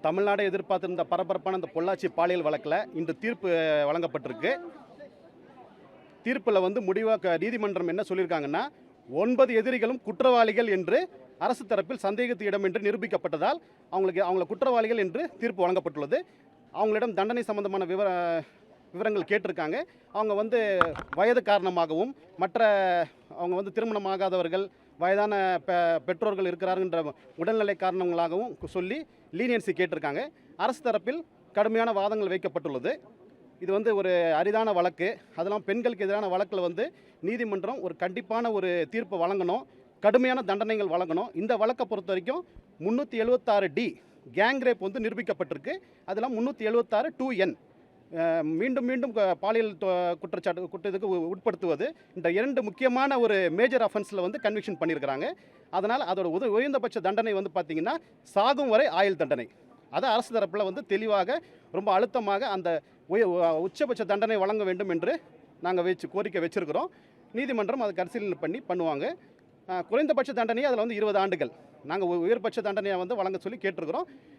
தமிழ்நாடை எதிர்பார்த்திருந்த பரபரப்பான இந்த பொள்ளாச்சி பாலியல் வழக்கில் இன்று தீர்ப்பு வழங்கப்பட்டிருக்கு. தீர்ப்பில் வந்து முடிவாக நீதிமன்றம் என்ன சொல்லியிருக்காங்கன்னா, 9 எதிரிகளும் குற்றவாளிகள் என்று அரசு தரப்பில் சந்தேகத்து இடம் என்று நிரூபிக்கப்பட்டதால் அவங்களை குற்றவாளிகள் என்று தீர்ப்பு வழங்கப்பட்டுள்ளது. அவங்களிடம் தண்டனை சம்பந்தமான விவரங்கள் கேட்டிருக்காங்க. அவங்க வந்து வயது காரணமாகவும் அவங்க வந்து திருமணமாகாதவர்கள், வயதான பெற்றோர்கள் இருக்கிறாருன்ற உடல்நிலை காரணங்களாகவும் சொல்லி லீனியன்சி கேட்டிருக்காங்க. அரசு தரப்பில் கடுமையான வாதங்கள் வைக்கப்பட்டுள்ளது. இது வந்து ஒரு அரிதான வழக்கு. அதெல்லாம் பெண்களுக்கு எதிரான வழக்கில் வந்து நீதிமன்றம் ஒரு கண்டிப்பான ஒரு தீர்ப்பு வழங்கணும், கடுமையான தண்டனைகள் வழங்கணும். இந்த வழக்கை பொறுத்த வரைக்கும் 376D கேங் ரேப் வந்து நிரூபிக்கப்பட்டிருக்கு. அதெல்லாம் 376 2N மீண்டும் மீண்டும் பாலியல் குற்றத்துக்கு உட்படுத்துவது, இந்த 2 முக்கியமான ஒரு மேஜர் அஃபென்ஸில் வந்து கன்விக்ஷன் பண்ணியிருக்கிறாங்க. அதனால் அதோட உயர்ந்தபட்ச தண்டனை வந்து பார்த்திங்கன்னா சாகும் வரை ஆயுள் தண்டனை. அதை அரசு தரப்பில் வந்து தெளிவாக ரொம்ப அழுத்தமாக அந்த உச்சபட்ச தண்டனை வழங்க வேண்டும் என்று நாங்கள் கோரிக்கை வச்சுருக்கிறோம். நீதிமன்றம் அதை பரிசீலனை பண்ணுவாங்க. குறைந்தபட்ச தண்டனையை அதில் வந்து 20 ஆண்டுகள் நாங்கள் உயர்பட்ச தண்டனையை வந்து வழங்க சொல்லி கேட்டிருக்கிறோம்.